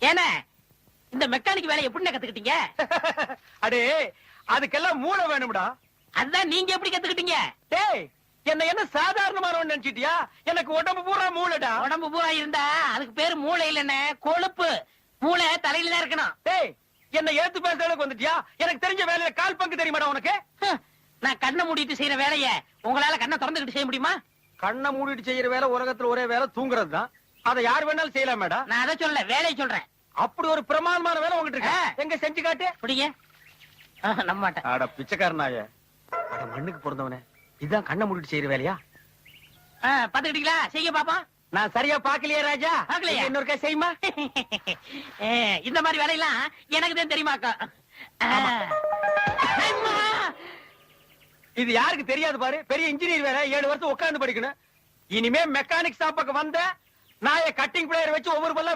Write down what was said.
ஏன்னா இந்த மெக்கானிக் வேலையை எப்படி கத்துக்கிட்டீங்க? அடே அதுக்கெல்லாம் மூளை வேணும்டா. அதுதான் நீங்க எப்படி கத்துக்கிட்டீங்க? டேய் என்ன சாதாரணமானவன் நினைச்சிட்டியா? எனக்கு உடம்பு பூரா மூளைடா. உடம்பு பூரா இருந்தா அதுக்கு பேரு மூளை இல்லன்னு, கொழுப்பு. மூளை தலையில தான் இருக்கணும். டேய் என்ன ஏத்து பேசுற அளவுக்கு வந்துட்டியா? எனக்கு தெரிஞ்ச வேலையில கால் பங்கு தெரியுமாடா உனக்கு? நான் கண்ணை மூடிட்டு செய்யற வேலைய உங்களால கண்ணை திறந்துகிட்டு செய்ய முடியுமா? கண்ணை மூடிட்டு செய்யற வேலை உலகத்துல ஒரே வேலை தூங்குறது தான். அதை யார் வேணாலும் செய்யலாம் மேடா. நான் அதை சொல்ல வேலையை சொல்றேன். அப்படி ஒரு பிரமாதமான வேலை உங்ககிட்ட இருக்கு. எங்க செஞ்சு காட்டு. புடிங்க. நம்ப மாட்டேன். அட பிச்சைக்காரனாய, அட மண்ணுக்கு பிறந்தவனே, இதுதான் கண்ணை மூடிட்டு செய்யற வேலையா? பாத்துக்கிட்டீங்களா? செய்ய பாப்போம். நான் சரியா பாக்கலையே ராஜா. பாக்கலையா? இன்னொருக்கா செய்யுமா. இந்த மாதிரி வேலையெல்லாம் எனக்கு தான் தெரியுமாக்கா. இது யாருக்கு தெரியாது பாரு. பெரிய இன்ஜினியர் வேற 7 வருஷம் உட்கார்ந்து படிக்கணும். இனிமே மெக்கானிக் ஷாப்புக்கு வந்த நான் கட்டிங் பிளேயர் வச்சு ஒவ்வொரு பல்லா